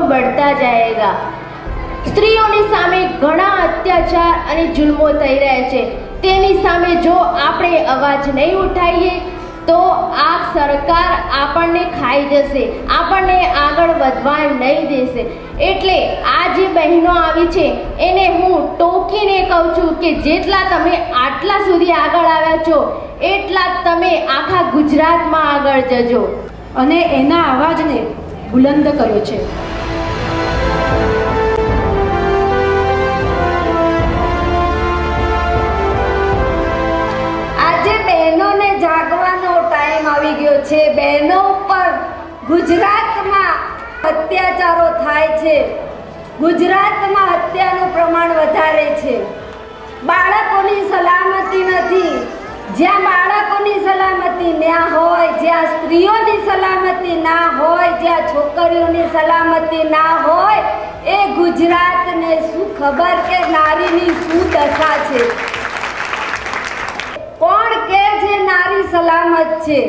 बढ़ता जाएगा। સ્ત્રીઓની સામે ઘણા અત્યાચાર અને જુલ્મો થઈ રહ્યા છે, તેની સામે જો આપણે અવાજ નહીં ઉઠાવીએ તો આ સરકાર આપણને ખાઈ જશે, આપણને આગળ વધવા નહીં દેશે। એટલે આ જે બહેનો આવી છે એને હું ટોકીને કહું છું કે જેટલા તમે આટલા સુધી આગળ આવ્યા છો એટલા તમે આખા ગુજરાતમાં આગળ જજો અને એના અવાજને બુલંદ કર્યો છે। બહેનોને જાગવાનો ટાઈમ આવી ગયો છે। બહેનો પર ગુજરાતમાં અત્યાચારો થાય છે, ગુજરાતમાં હત્યાનું પ્રમાણ વધારે છે, બાળકોની સલામતી નથી। જ્યાં બાળકોની સલામતી ના હોય, જ્યાં સ્ત્રીઓની સલામતી ના હોય, જ્યાં છોકરીઓની સલામતી ના હોય, એ ગુજરાતને શું ખબર કે નારીની શું દશા છે। કોણ કહે છે નારી સલામત છે?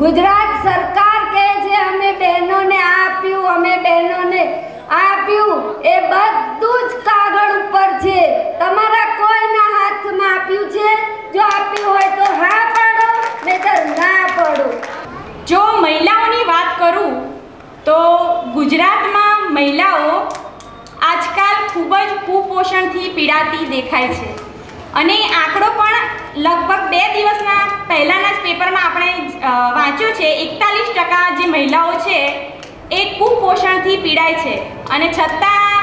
ગુજરાત સરકાર કહે છે અમે બહેનોને આપ્યું, અમે બહેનોને આપ્યું। એ બધું જ કાગળ ઉપર છે, તમારા કોઈના હાથમાં આપ્યું છે? જો આપ્યું હોય તો હા પાડો, નહીંતર ના પાડો। જો મહિલાઓની વાત કરું તો ગુજરાતમાં મહિલાઓ આજકાલ ખૂબ જ કુપોષણથી પીડાતી દેખાય છે અને આંકડો પણ લગભગ 2 દિવસના પહેલાંના જ પેપરમાં આપણે વાંચ્યું છે 41% જે મહિલાઓ છે એ કુપોષણથી પીડાય છે અને છતાં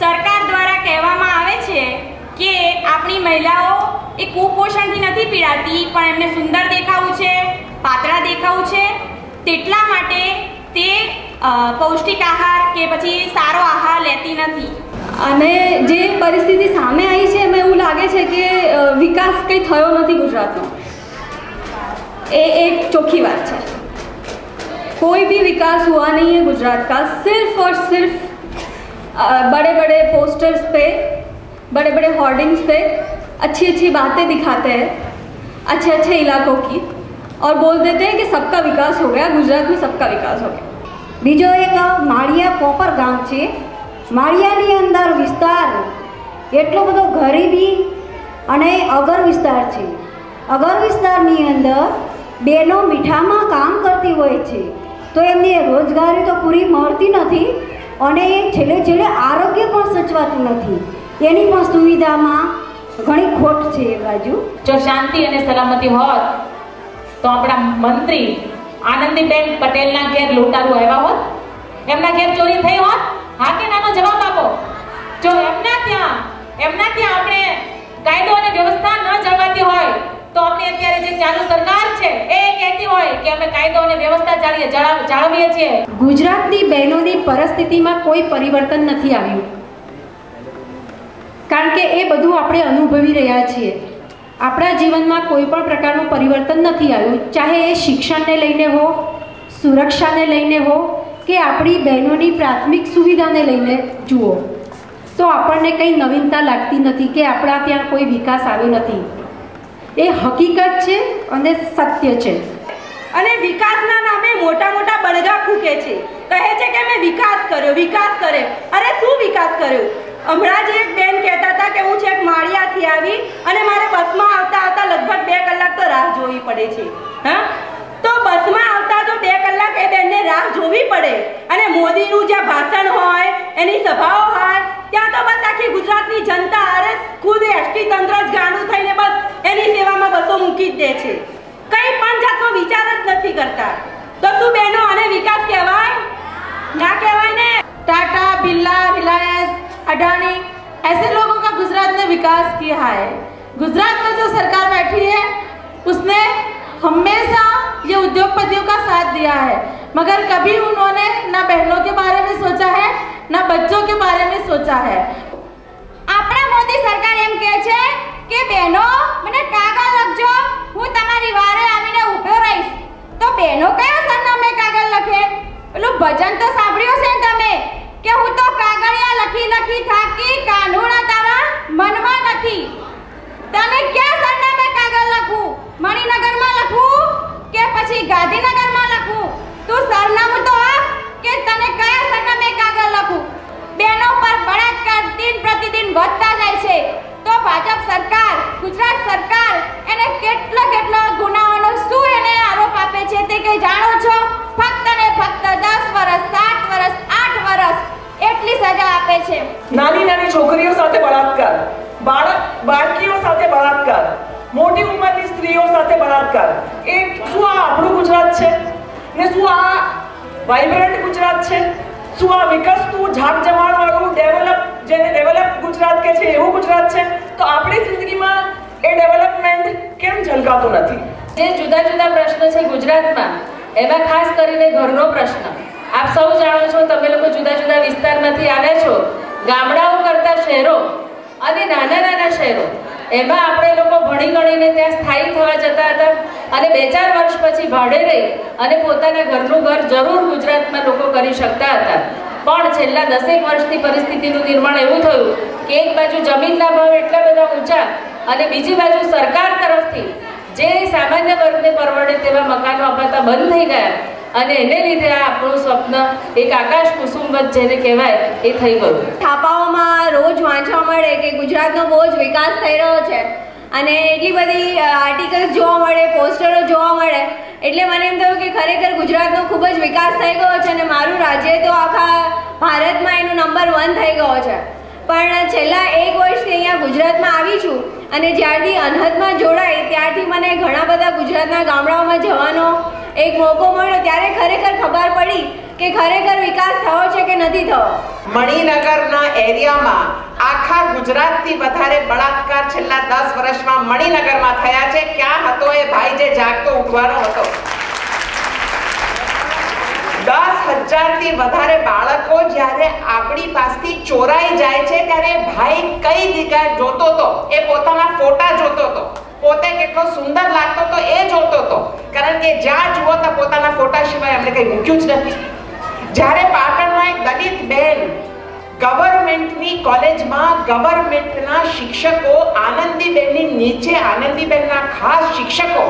સરકાર દ્વારા કહેવામાં આવે છે કે આપણી મહિલાઓ એ કુપોષણથી નથી પીડાતી પણ એમને સુંદર દેખાવું છે, પાતળા દેખાવું છે, તેટલા માટે તે પૌષ્ટિક આહાર કે પછી સારો આહાર લેતી નથી। અને જે પરિસ્થિતિ સામે આવી છે એમાં એવું લાગે છે કે વિકાસ કંઈ થયો નથી ગુજરાતનો, એ એક ચોખ્ખી વાત છે। कोई भी विकास हुआ नहीं है गुजरात का। सिर्फ और सिर्फ बड़े बड़े पोस्टर्स पे, बड़े बड़े होर्डिंग्स पे अच्छी अच्छी बातें दिखाते हैं अच्छे अच्छे इलाकों की और बोल देते हैं कि सबका विकास हो गया, गुजरात में सबका विकास हो गया। બીજો એક માળિયા કોપર ગામ છે। માળિયાની અંદર વિસ્તાર એટલો બધો ગરીબી અને અગર વિસ્તાર છે। અગર વિસ્તારની અંદર બહેનો મીઠામાં કામ કરતી હોય છે તો એમને રોજગારી તો પૂરી મળતી નથી અને છેલ્લે છેલ્લે આરોગ્ય પણ સચવાતું નથી, એની પણ સુવિધામાં ઘણી ખોટ છે એ બાજુ। જો શાંતિ અને સલામતી હોત તો આપણા મંત્રી આનંદીબેન પટેલના ઘેર લૂંટારું આવ્યા હોત, એમના ઘેર ચોરી થઈ હોત? હા કે નાનો જવાબ આપો। જો એમના ત્યાં આપણે કાયદો અને વ્યવસ્થા ન જળવાતી હોય તો આપણે અત્યારે જે ચાલુ સરકાર છે એ કહેતી હોય કે અમે કાયદો અને વ્યવસ્થા જાળવીએ છીએ। ગુજરાતની બહેનોની પરિસ્થિતિમાં કોઈ પરિવર્તન નથી આવ્યું કારણ કે એ બધું આપણે અનુભવી રહ્યા છીએ। આપણા જીવનમાં કોઈ પણ પ્રકારનું પરિવર્તન નથી આવ્યું, ચાહે એ શિક્ષણને લઈને હો, સુરક્ષાને લઈને હો કે આપણી બહેનોની પ્રાથમિક સુવિધાને લઈને જુઓ તો આપણને કંઈ નવીનતા લાગતી નથી કે આપણા ત્યાં કોઈ વિકાસ આવ્યો નથી। એ હકીકત છે અને સત્ય છે। અને વિકાસના નામે મોટા મોટા બળગા ફૂંકે છે, કહે છે કે મેં વિકાસ કર્યો, વિકાસ કરે। અરે શું વિકાસ કર્યો? હમણાં જ એક બેન કહેતા હતા કે હું છેક માળિયાથી આવી અને મારે બસમાં આવતા આવતા લગભગ 2 કલાક તો રાહ જોવી પડે છે। હા, તો બસમાં આવતા જો 2 કલાક એ બેનને રાહ જોવી પડે અને મોદીનું જ્યાં ભાષણ હોય, એની સભાઓ હોય, ત્યાં તો બસ આખી ગુજરાતની જનતા અરે ખુદ એસટી તંત્ર જ ગાંડું થઈને બસ એની સેવામાં બસો મૂકી જ દે છે, કંઈ પણ જાતનો વિચાર જ નથી કરતા। તો શું બહેનો આને વિકાસ કહેવાય? ના કહેવાય ને। टाटा, बिरला, रिलायंस, अडानी ऐसे लोगों का गुजरात ने विकास किया है। गुजरात में जो सरकार बैठी है उसने हमेशा ये उद्योगपतियों का साथ दिया है, मगर कभी उन्होंने ना बहनों के बारे में सोचा है ना बच्चों के बारे में सोचा है। આપણા મોદી સરકાર એમ કહે છે કે બહેનો મને કાગળ લખજો, હું તમારી વારે આવીને ઊભો રહીશ। તો બહેનો કયા સરનામે કાગળ લખે? પેલું ભજન તો સાંભળ્યું છે તમે કે હું તો કાગળિયા લખી લખી થાકી, કાનુડા તારા મનમાં નથી। તને ક્યાં સરનામે કાગળ લખું? મણિનગરમાં લખું કે પછી ગાંધીનગરમાં લખું? તું સરનામું તો આપ કે તને કયા સરનામે કાગળ શકું. બહેનો પર બળાત્કાર દિન પ્રતિદિન વધતા જાય છે, તો ભાજપ સરકાર, ગુજરાત સરકાર એને કેટલા ગુનાઓનો શું એને આરોપ આપે છે તે કંઈ જાણો છો? ફક્ત ને ફક્ત 10 વર્ષ, 7 વર્ષ, 8 વર્ષ એટલી સજા આપે છે. નાની છોકરીઓ સાથે બળાત્કાર, બાળકીઓ સાથે બળાત્કાર, મોટી ઉંમરની સ્ત્રીઓ સાથે બળાત્કાર. એ શું આ આપણું ગુજરાત છે? ને શું આ વાઇબ્રન્ટ ગુજરાત છે? શું આ વિકસતું ઝાકઝમાળ વાળું ડેવલપ ગુજરાત કે છે એવું ગુજરાત છે? તો આપણી જિંદગીમાં એ ડેવલપમેન્ટ કેમ ઝલકાતું નથી? જે જુદા પ્રશ્નો છે ગુજરાતમાં, એમાં ખાસ કરીને ઘરનો પ્રશ્ન. આપ સૌ જાણો છો, તમે લોકો જુદા વિસ્તારમાંથી આવ્યા છો. ગામડાઓ કરતા શહેરો અને નાના શહેરો, એમાં આપણે લોકો ભણી ગણીને ત્યાં સ્થાયી થવા જતા હતા અને 2-4 વર્ષ પછી ભાડે રહી અને પોતાના ઘરનું ઘર જરૂર ગુજરાતમાં લોકો કરી શકતા હતા. પણ છેલ્લા 10 વર્ષથી પરિસ્થિતિનું નિર્માણ એવું થયું કે એક બાજુ જમીનના ભાવ એટલા બધા ઊંચા અને બીજી બાજુ સરકાર તરફથી જે સામાન્ય વર્ગને પરવડે તેવા મકાનો અપાતા બંધ થઈ ગયા અને એને લીધે આ આપણું સ્વપ્ન એક આકાશ કુસુમવત જેને કહેવાય એ થઈ ગયું. છાપાઓમાં રોજ વાંચવા મળે કે ગુજરાતનો બહુ જ વિકાસ થઈ રહ્યો છે અને એટલી બધી આર્ટિકલ્સ જોવા મળે, પોસ્ટરો જોવા મળે, એટલે મને એમ થયું કે ખરેખર ગુજરાતનો ખૂબ જ વિકાસ થઈ ગયો છે અને મારું રાજ્ય તો આખા ભારતમાં એનો નંબર 1 થઈ ગયો છે. પણ છેલ્લા 1 વર્ષથી અહીંયા ગુજરાતમાં આવી છું અને જ્યારથી અનહદમાં જોડાઈ ત્યારથી મને ઘણા બધા ગુજરાતના ગામડાઓમાં જવાનો એક મોકો મળ્યો. ત્યારે ખરેખર ખબર પડી કે ખરેખર વિકાસ થયો છે કે નથી થયો. મણિનગરના એરિયામાં આખા ગુજરાતથી વધારે બળાત્કાર છેલ્લા 10 વર્ષમાં મણિનગરમાં થયા છે. ક્યાં હતો એ ભાઈ જે જાગતો ઉઠવાનો હતો? 10,000 થી વધારે બાળકો જ્યારે આપણી પાસેથી ચોરાઈ જાય છે ત્યારે ભાઈ કઈ જગ્યાએ જોતો હતો? એ પોતાના ફોટા જોતો હતો, પોતે કેટલો સુંદર લાગતો હતો એ જોતો હતો, કારણ કે જ્યાં જુઓ તો પોતાના ફોટા સિવાય અમને કંઈ મૂક્યું જ નથી. જ્યારે પાટણમાં એક દલિત બેન ગવર્મેન્ટની કોલેજમાં ગવર્મેન્ટના શિક્ષકો આનંદીબેનની નીચે આનંદીબેનના ખાસ શિક્ષકો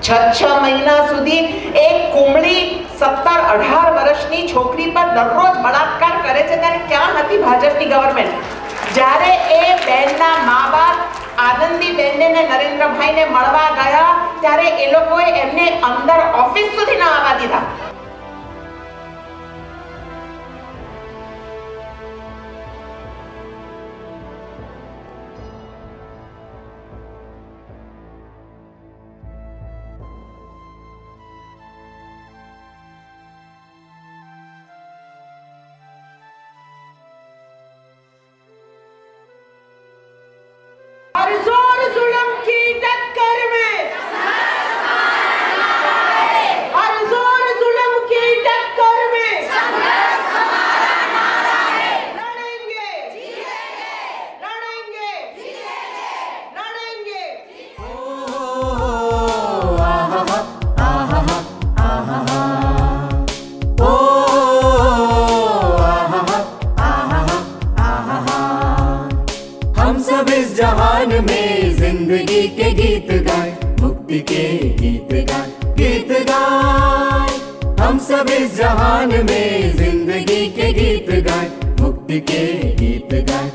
6 મહિના સુધી એક કુમળી 17-18 વર્ષની છોકરી પર દરરોજ બળાત્કાર કરે છે, ત્યારે ક્યાં હતી ભાજપની ગવર્મેન્ટ? જ્યારે એ બેનના મા-બાપ આનંદીબેનને ને નરેન્દ્રભાઈને મળવા ગયા ત્યારે એ લોકોએ એમને અંદર ઓફિસ સુધી ન આવવા દીધા. जहान में जिंदगी के गीत गाए, मुक्ति के गीत गाए, हम सब इस जहान में जिंदगी के गीत गाए, मुक्ति के गीत गाए.